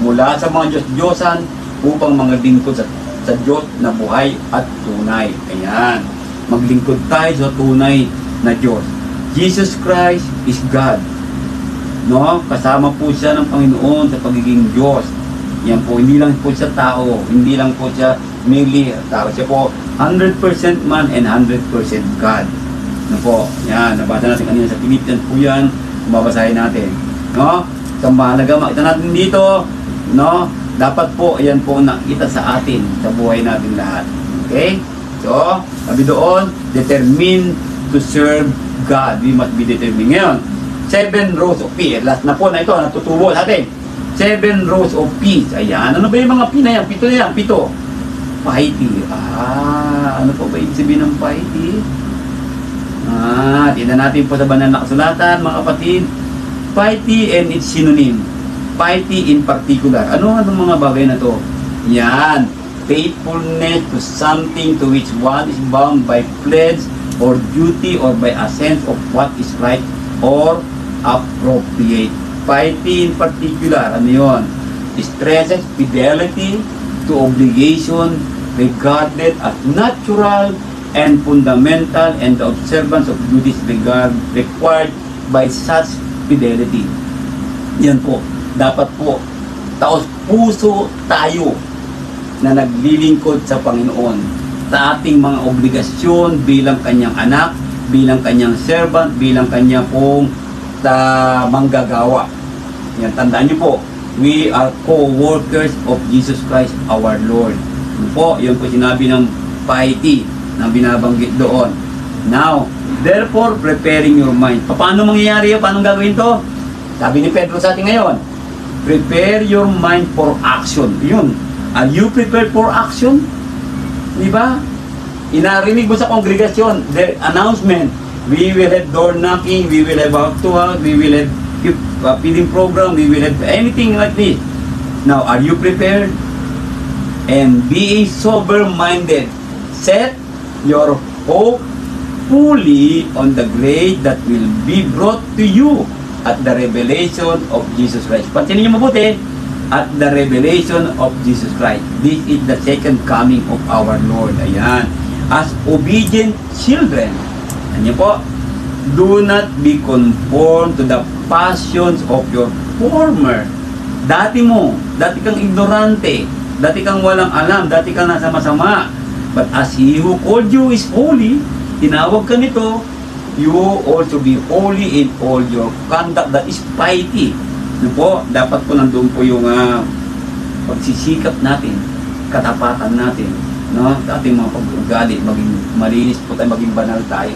mula sa mga Diyos-Diyosan upang mga lingkod sa Diyos na buhay at tunay. Ayan. Maglingkod tayo sa tunay na Diyos. Jesus Christ is God. No? Kasama po siya ng Panginoon sa pagiging Diyos. Yan po, hindi lang po siya tao, hindi lang po siya merely tao. Siya po 100% man and 100% God. Ano po? Yan, nabasa natin kanina sa Philippians po yan. Babasahin natin. No? So, mahalaga, makita natin dito, no? Dapat po, ayan po nakita sa atin, sa buhay natin lahat. Okay? So, sabi doon, determined to serve God. We must be determined. Ngayon, 7 rows of peace. Last na po na ito, natutubo sa atin. 7 rows of peace. Ayan. Ano ba yung mga pina yan? 7 na yan. 7. Piety. Ano po ba ibig sabihin ng piety? Tingnan natin po sa banal na kasulatan, mga kapatid. Piety and its synonym. Piety in particular. Ano ang mga bagay na to? Yan. Faithfulness to something to which one is bound by pledge or duty or by a sense of what is right or appropriate. Piety in particular. Ano yun? stresses fidelity to obligation regarded as natural and fundamental and the observance of duties required by such fidelity. Yan po, dapat po taos puso tayo na naglilingkod sa Panginoon sa ating mga obligasyon bilang kanyang anak, bilang kanyang servant, bilang kanya pong manggagawa. Yan, tandaan niyo po, we are co-workers of Jesus Christ our Lord. Yun po sinabi ng piety na binabanggit doon. Now, therefore, preparing your mind. Paano mangyayari yun? Paano gagawin to? Sabi ni Pedro sa atin ngayon, prepare your mind for action. Yun. Are you prepared for action? Di ba? Inarinig mo sa kongregasyon, the announcement, we will have door knocking, we will have out to out, we will have feeding program, we will have anything like this. Now, are you prepared? And being sober-minded, set your hope fully on the grace that will be brought to you at the revelation of Jesus Christ. Pansinin niyo mabuti, at the revelation of Jesus Christ. This is the second coming of our Lord. Ayan. As obedient children, ano po? Do not be conformed to the passions of your former. Dati kang ignorante, dati kang walang alam, dati kang nasa masama. But as He who called you is holy, tinawag ka nito, you also be holy in all your conduct that is piety. Ano po, dapat po nandun po yung pagsisikap natin, katapatan natin, no? Ating mga pag-ugali, maging malinis po tayo, maging banal tayo.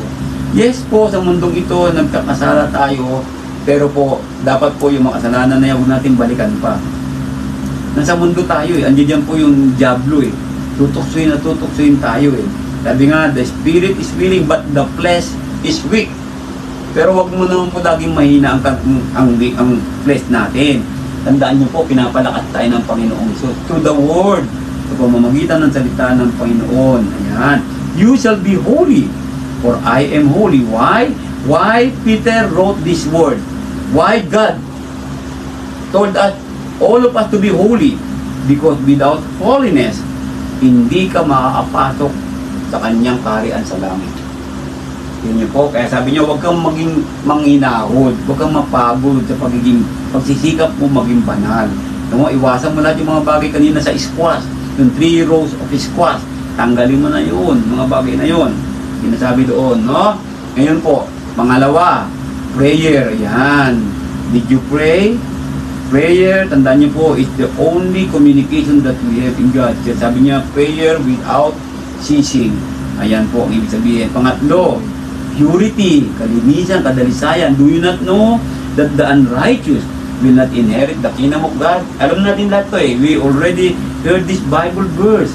Yes po, sa mundong ito, nagkakasala tayo, pero po, dapat po yung mga kasalanan na yan, huwag natin balikan pa. Nasa mundo tayo andiyan po yung diablo tutuksuin tayo Sabi nga, the spirit is willing but the flesh is weak. Pero wag mo naman po laging mahina ang flesh natin. Tandaan niyo po, pinapalakas tayo ng Panginoong Jesus through the word, sa pamamagitan ng salita ng Panginoon. Ayan. You shall be holy, for I am holy. Why? Why Peter wrote this word? Why God told us, all of us, to be holy? Because without holiness, hindi ka makakapasok sa kanyang kaharian sa langit. Yun yun po. Kaya sabi niya, huwag kang maging manghinahod, huwag kang mapagod sa pagsisikap mo maging banal. Iwasan mo lahat yung mga bagay kanina sa squash, yung 3 rows of squash, tanggalin mo na yun, mga bagay na yun. Sinasabi doon, no? Ngayon po, pangalawa, prayer. Yan. Did you pray? Prayer, tandaan niyo po, is the only communication that we have in God. Sabi niya, prayer without ceasing. Ayan po ang ibig sabihin. Pangatlo, purity, kalinisan, kadalisayan. Do you not know that the unrighteous will not inherit the kingdom of God? Alam natin lahat to We already heard this Bible verse.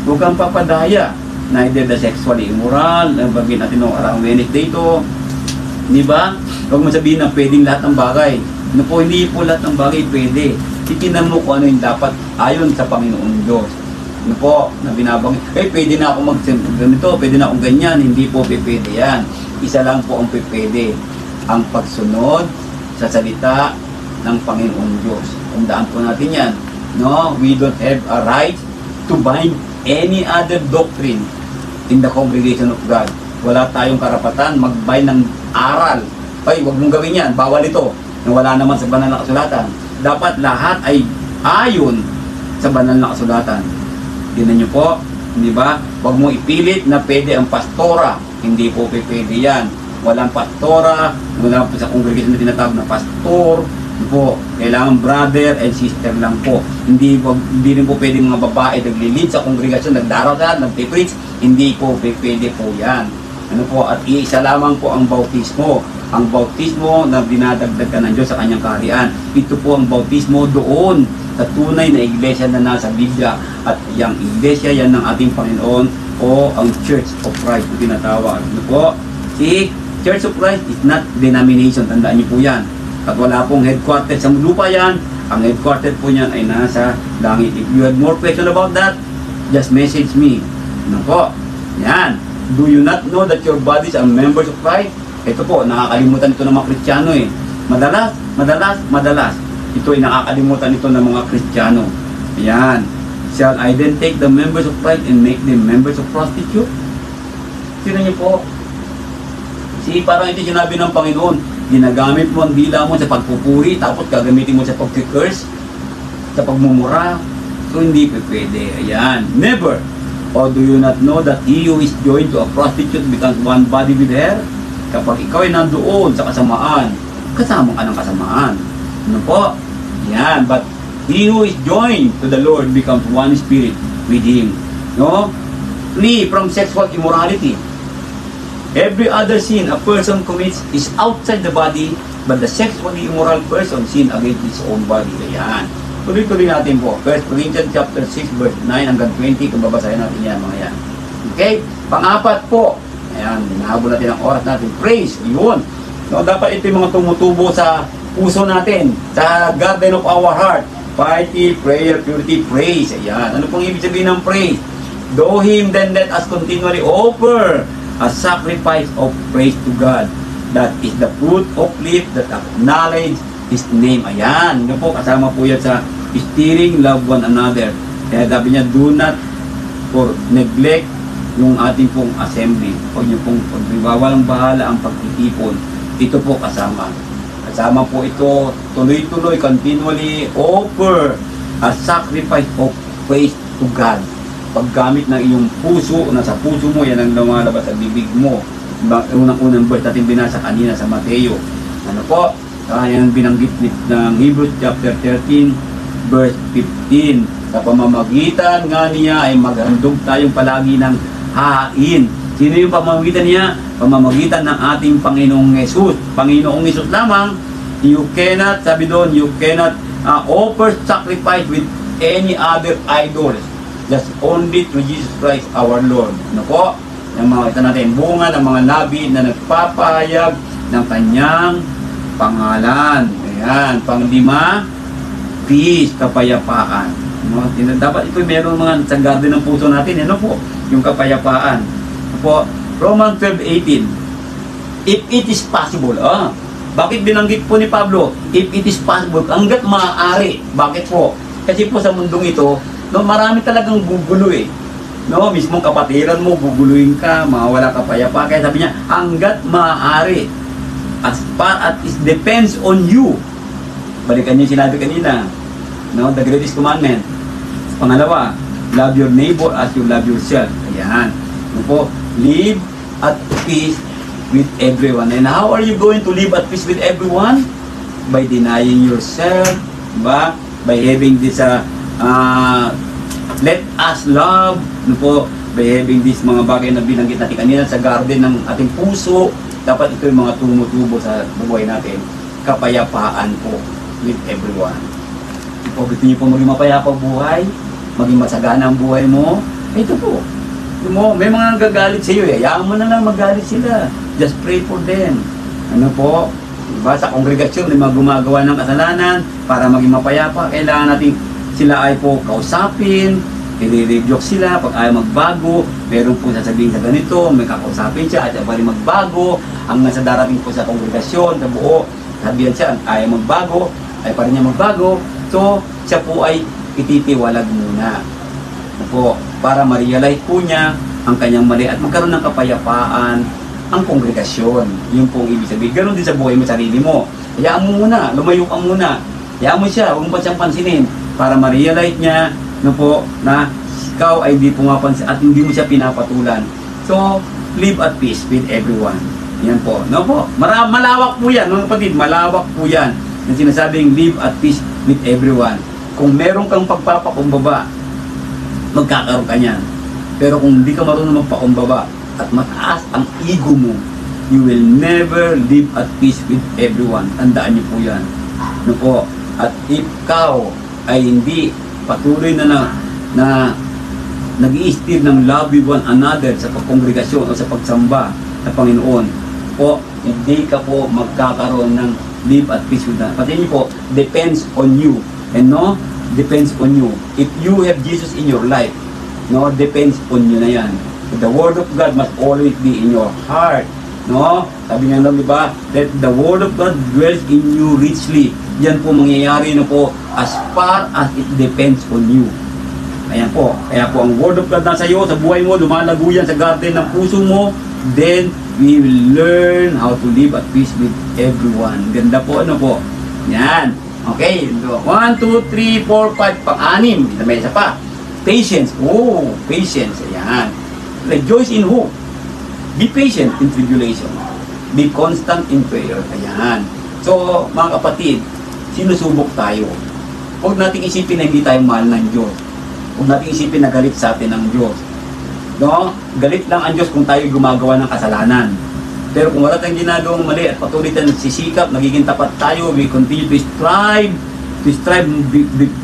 Huwag kang papadaya. Neither the sexually immoral, nabagin natin noong araw Wednesday ito. Di ba? Huwag mo sabihin na pwedeng lahat ng bagay. Ano po, hindi po lahat ng bagay pwede. Titignan mo kung ano yung dapat ayon sa Panginoong Diyos. Ano po, na binabangit, pwede na ako ganito, pwede na akong ganyan, hindi po pwede yan. Isa lang po ang pwede, ang pagsunod sa salita ng Panginoong Diyos. Tandaan po natin yan. No, we don't have a right to bind any other doctrine in the congregation of God. Wala tayong karapatan mag-bind ng aral. Huwag mong gawin yan, bawal ito, na wala naman sa banal na kasulatan. Dapat lahat ay ayon sa banal na kasulatan. Tingnan nyo po, di ba? Huwag mo ipilit na pwede ang pastora. Hindi po pwede yan. Walang pastora, wala po sa congregation na tinatawag na pastor. Po, kailangan brother and sister lang po. Hindi rin po pwede mga babae naglilid sa congregation, nagdarasal, nagpe-preach. Hindi po pwede po yan. Ano po, at iisa lamang po ang bautismo. Ang bautismo na dinadagdag ka ng Diyos sa kanyang kaharian. Ito po ang bautismo doon sa tunay na iglesia na nasa Biblia. At yung iglesia, yan ng ating Panginoon o ang Church of Christ na tinatawag. Ano po? Si Church of Christ is not denomination. Tandaan niyo po yan. At wala pong headquarters sa lupa yan. Ang headquarters po niyan ay nasa langit. If you have more question about that, just message me. Ano po? Yan. Do you not know that your bodies are members of Christ? Ito po, nakakalimutan ito ng mga Kristiyano Madalas, ito ay nakakalimutan ito ng mga Kristiyano. Ayan. Shall I then take the members of Christ and make them members of prostitute? Sino niyo po? Parang ito sinabi ng Panginoon, ginagamit mo ang dila mo sa pagpupuri, tapos gagamitin mo sa pag-curse, sa pagmumura. So, hindi pwede. Ayan. Never. Or do you not know that he who is joined to a prostitute becomes one body with her? Kapag ikaw ay nandoon sa kasamaan, kasama ka ng kasamaan. Ano po? Yan. But he who is joined to the Lord becomes one spirit with Him. No? Flee from sexual immorality. Every other sin a person commits is outside the body, but the sexually immoral person sin against his own body. Ayan. Tuloy-tuloy natin po. 1 Corinthians chapter 6 verse 9 hanggang 20. Kung babasahin natin yan, mga yan. Okay? Pang-apat po. Ayan. Hinahabol natin ang oras natin. Praise. Yun. No, dapat ito yung mga tumutubo sa puso natin. Sa garden of our heart. Piety, prayer, purity, praise. Ayan. Ano pong ibig sabihin ng praise? Do Him, then let us continually offer a sacrifice of praise to God. That is the fruit of lips that acknowledge His name. Ayan. Ano po, kasama po yan sa steering, love one another. Kaya sabi niya, do not for neglect yung ating pong assembly. O yung pong pagbibawalang bahala ang pagtitipon. Ito po kasama. Kasama po ito, tuloy-tuloy, continually offer a sacrifice of praise to God. Paggamit ng iyong puso, nasa puso mo, yan ang lumalabas sa bibig mo. Unang-unang verse natin binasa kanina sa Mateo. Ano po? Yan binanggit ng Hebrews chapter 13 verse 15. Sa pamamagitan nga niya ay maghandog tayong palagi ng hain. Sino yung pamamagitan niya? Pamamagitan ng ating Panginoong Yesus. Panginoong Yesus lamang. You cannot, sabi doon, you cannot offer sacrifice with any other idols. Just only to Jesus Christ our Lord. Ano po? Yung mga kita natin, bunga ng mga labi na nagpapahayag ng kanyang pangalan. Ayan. Panglima, peace, kapayapaan. No? Dapat ito meron mga sa garden ng puso natin. Ano po? Yung kapayapaan. Ano po? Romans 12:18. If it is possible. Bakit binanggit po ni Pablo? If it is possible. Hanggat maaari. Bakit po? Kasi po sa mundong ito, no, marami talagang gugulo eh. No, mismong kapatiran mo, guguluhin ka, mawala ka payapa. Kaya sabi niya, hanggat maaari. As far as it depends on you. Balikan niyo sinabi kanina. No, the greatest commandment. Pangalawa, love your neighbor as you love yourself. Ayan. Ano po? Live at peace with everyone. And how are you going to live at peace with everyone? By denying yourself, ba? By having this let us love, ano po, by having this mga bagay na binanggit natin kanina sa garden ng ating puso. Dapat ito yung mga tumutubo sa buhay natin. Kapayapaan po with everyone. Kung gusto niyo po maging mapayapa buhay, maging masagana ang buhay mo, ito po. May mga gagalit sa iyo, hayaan mo na lang magalit sila. Just pray for them. Ano po? Diba? Sa kongregasyon, may mga gumagawa ng kasalanan para maging mapayapa. Kailangan natin sila ay po kausapin, i-rebuke sila pag ayaw magbago. Meron po sasabihin sa ganito, may kakausapin siya at ayaw pa rin magbago. Hanggang sa darating po sa kongregasyon, sa buo, sabihan siya, ayaw magbago, ayaw pa rin niya magbago. So, siya po ay ititiwalag muna. Ano po, para ma-realize po niya ang kanyang mali at magkaroon ng kapayapaan ang kongregasyon. Yun pong ibig sabihin. Ganon din sa buhay mo, sarili mo. Hayaan mo muna, lumayo ka muna. Hayaan mo siya, huwag mo pa siyang pansinin para ma-realize niya no po, na ikaw ay hindi pumapansin at hindi mo siya pinapatulan. So, live at peace with everyone. Yan po. No po? Malawak po yan, mga kapatid. Malawak po yan. Yung sinasabing live at peace with everyone. Kung meron kang pagpapakumbaba, magkakaroon ka niyan. Pero kung hindi ka marunong magpakumbaba at mataas ang ego mo, you will never live at peace with everyone. Tandaan niyo po yan. No po? At if ikaw ay hindi patuloy na nag-i-steer ng love with one another sa pagkongregasyon o sa pagsamba sa Panginoon, po, hindi ka po magkakaroon ng live at peace with that. Pati niyo po, depends on you. And no, depends on you. If you have Jesus in your life, no, depends on you na yan. The Word of God must always be in your heart. No? Sabi nga lang, di ba? That the Word of God dwells in you richly. Yan po mangyayari na po as far as it depends on you. Ayan po. Kaya po ang Word of God nasa iyo, sa buhay mo, lumalago yan sa garden ng puso mo. Then, we will learn how to live at peace with everyone. Ganda po, ano po? Yan. Okay. 1, 2, 3, 4, 5, pang-anim. May isa pa. Patience. Oh, patience. Ayan. Rejoice in hope. Be patient in tribulation. Be constant in prayer. Ayan. So, mga kapatid, sinusubok tayo. Huwag nating isipin na hindi tayo mahal ng Diyos. Huwag nating isipin na galit sa atin ng Diyos. No? Galit lang ang Diyos kung tayo gumagawa ng kasalanan. Pero kung wala tayong ginagawang mali at patuloy tayong nagsisikap, nagiging tapat tayo, we continue to strive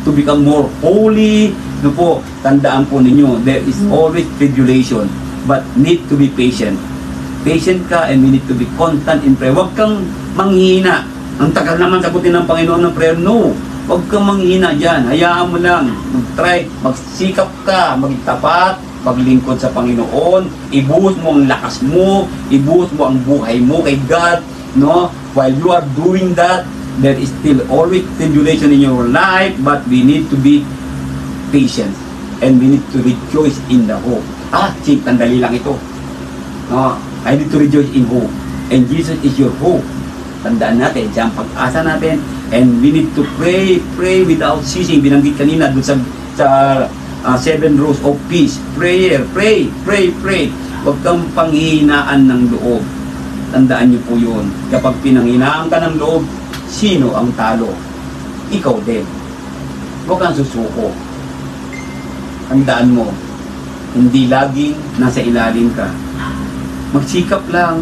to become more holy. No po, tandaan po ninyo, there is always tribulation, but need to be patient. Patient ka and we need to be constant in prayer. Huwag kang manghina. Ang tagal naman sagutin ng Panginoon ng prayer. No, huwag kang manghina dyan. Hayaan mo lang. Mag-try, magsikap ka, magtapat, maglingkod sa Panginoon, ibuhos mo ang lakas mo, ibuhos mo ang buhay mo kay God, no? While you are doing that, there is still always tribulation in your life, but we need to be patient and we need to rejoice in the hope. Tandali lang ito. No? I need to rejoice in hope. And Jesus is your hope. Tandaan natin, siya ang pag-asa natin, and we need to pray without ceasing. Binanggit kanina doon sa 7 rules of peace. Prayer, pray. Huwag kang panghihinaan ng loob. Tandaan niyo po yun. Kapag pinanghinaan ka ng loob, sino ang talo? Ikaw din. Huwag kang susuko. Tandaan mo, hindi laging nasa ilalim ka. Magsikap lang.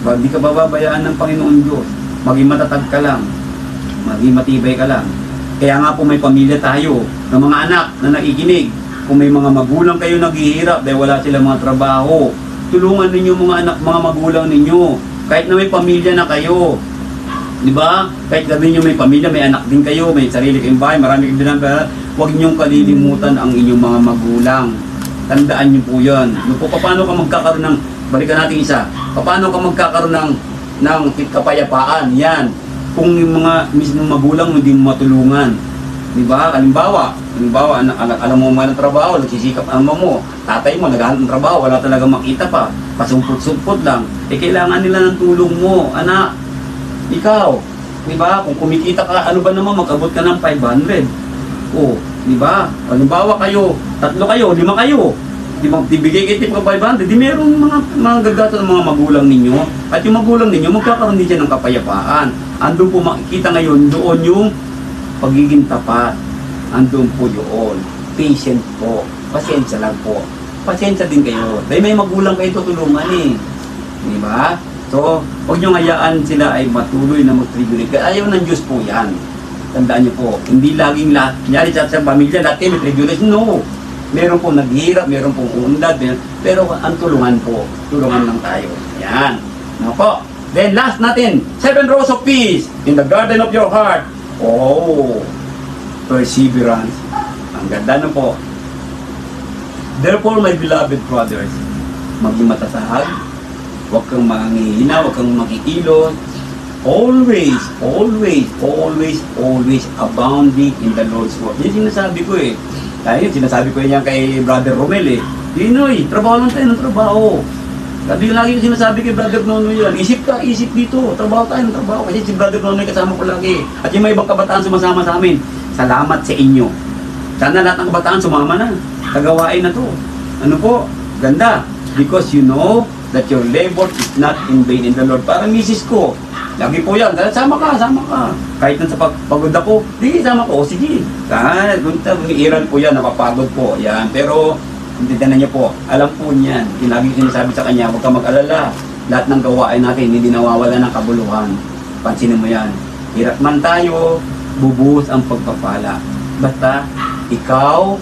Hindi ka bababayaan ng Panginoon Diyos. Maging matatag ka lang. Maging matibay ka lang. Kaya nga po may pamilya tayo, ng mga anak na nakikinig. Kung may mga magulang kayo naghihirap dahil wala silang mga trabaho, tulungan ninyo mga anak, mga magulang ninyo. Kahit na may pamilya na kayo. Di ba? Kahit na ninyo may pamilya, may anak din kayo, may sarili kayong bahay, marami kayong dinang, huwag niyong kalilimutan ang inyong mga magulang. Tandaan niyo po yan. Paano ka magkakaroon ng, balikan natin isa, paano ka magkakaroon ng kapayapaan? Yan. Kung yung mga mismong magulang hindi mo matulungan. Di ba? Halimbawa, alam mo man ang trabaho, nagsisikap ang mo, tatay mo, naghahanap ng trabaho, wala talaga makita pa, pasumpot-sumpot lang. Kailangan nila ng tulong mo, anak. Ikaw, di ba? Kung kumikita ka, ano ba naman, mag-abot ka ng 500. O, di ba? Halimbawa kayo, 3 kayo, 5 kayo. Di ba, bibigay kayo tip ka 500, di meron mga gagato ng mga magulang ninyo. At yung magulang ninyo, magkakaroon din dyan ng kapayapaan. Andun po makikita ngayon, doon yung pagiging tapat. Andun po yun. Patient po. Pasensya lang po. Pasensya din kayo. Dahil may magulang kayo tutulungan eh. Di ba? So, huwag nyo hayaan sila ay matuloy na mag-tribulate. Ayaw ng Diyos po yan. Tandaan nyo po, hindi laging kunyari sa pamilya natin may tribulation. No. Meron pong naghihirap, meron pong uunlad, pero ang tulungan po. Tulungan lang tayo. Yan. Ano po? Then last natin, 7 rows of peace in the garden of your heart. Oh, perseverance. Ang ganda na po. Therefore, my beloved brothers, maging matatahag, huwag kang manghihina, huwag kang makikilos. Always abounding in the Lord's work. Yan sinasabi ko eh. Kaya sinasabi ko yan kay Brother Romel eh. Dinoy, trabaho lang tayo ng trabaho. Sabi lagi yung sinasabi kay Brother Nonoy yan, isip dito, trabaho tayo ng trabaho. Kasi si Brother Nonoy kasama ko lagi. At yung may ibang kabataan sumasama sa amin, salamat sa inyo. Sana lahat ng kabataan sumama na. Kagawain na to. Ano po? Ganda. Because you know that your labor is not in vain in the Lord. Parang misis ko, lagi po yan, sama ka. Kahit nang sa pagod ako, di, sama ko, sige. Kahit, iiran po yan, napapagod po. Yan, pero, intindihan niyo po, alam po niyan, lagi sinasabi sa kanya, huwag ka mag-alala. Lahat ng gawain natin, hindi nawawala ng kabuluhan. Pansinin mo yan. Hirap man tayo, bubuhos ang pagpapala. Basta, ikaw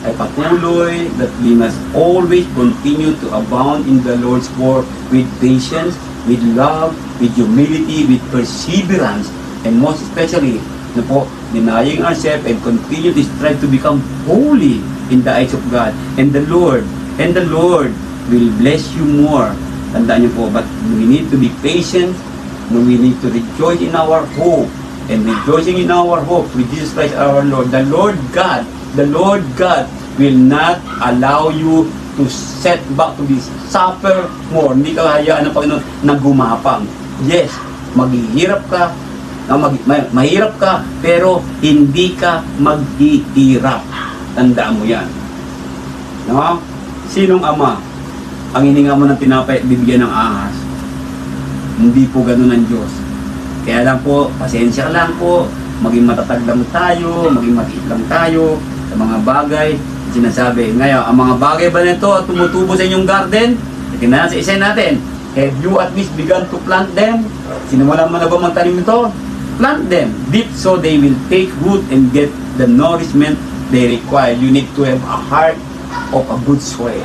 ay patuloy that we must always continue to abound in the Lord's work with patience, with love, with humility, with perseverance, and most especially, denying ourselves and continue to strive to become holy in the eyes of God. And the Lord will bless you more Tandaan niyo po, but we need to be patient. We need to rejoice in our hope. And rejoicing in our hope with Jesus Christ our Lord. The Lord God will not allow you to set back, to be suffer more. Hindi ka hayaan ng Panginoon na gumapang. Yes, maghihirap ka, mahirap ka, pero hindi ka maghihirap. Tandaan mo yan. No? Sinong ama ang hininga mo ng tinapay at bibigyan ng ahas? Hindi po ganun ang Diyos. Kaya lang po, pasensya lang po, maging matatag lang tayo, maging matiit lang tayo sa mga bagay. Sinasabi, ngayon, ang mga bagay ba nito at tumutubo sa inyong garden? Tingnan sa isa natin. Have you at least begun to plant them? Sinimulan mo na ba magtanim ito? Plant them deep so they will take root and get the nourishment they require. You need to have a heart of a good soil.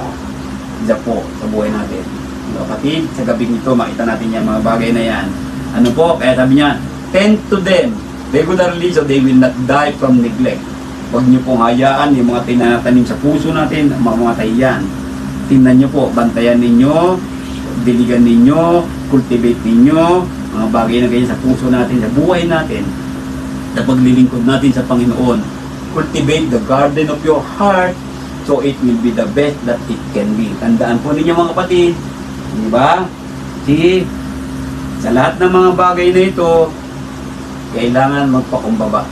Isa po sa buhay natin. Kapatid, sa gabi nito, makita natin yan, mga bagay na yan. Ano po? Kaya sabi niya, tend to them regularly so they will not die from neglect. Huwag niyo pong hayaan yung mga tinatanim sa puso natin, mamatay yan. Tingnan niyo po, bantayan ninyo, diligan ninyo, cultivate ninyo, mga bagay na ganyan sa puso natin, sa buhay natin, sa paglilingkod natin sa Panginoon. Cultivate the garden of your heart so it will be the best that it can be. Tandaan po ninyo mga kapatid, di ba? See, sa lahat ng mga bagay na ito, kailangan magpakumbaba.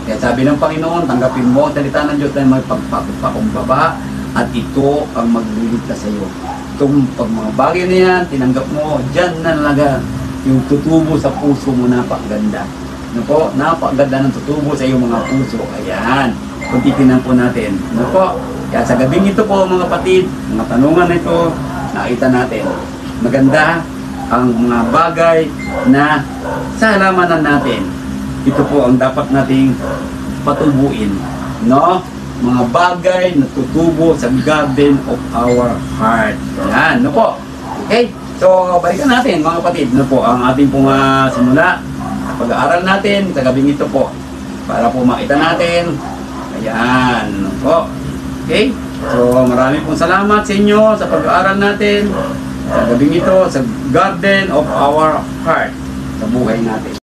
Kaya sabi ng Panginoon, tanggapin mo ang salita ng Diyos na magpakumbaba at ito ang magliligtas sa iyo. Itong pag mga bagay na yan, tinanggap mo, dyan na talaga yung tutubo sa puso mo, napakaganda. Ano po? Napakaganda ng tutubo sa iyong mga puso. Ayan. Kung titinan po natin. Ano po? Kaya sa gabing ito po mga kapatid, mga tanungan na ito, nakita natin. Maganda ang mga bagay na sa halamanan natin. Ito po ang dapat nating patubuin. No? Mga bagay na tutubo sa garden of our heart. Yan. No po? Okay? So, balikan natin mga kapatid. No po? Ang ating pong simula. Pag-aaral natin sa gabing ito po. Para po makita natin. Ayan. No po? Okay? So, marami pong salamat sa inyo sa pag-aaral natin sa gabing ito, sa garden of our heart, sa buhay natin.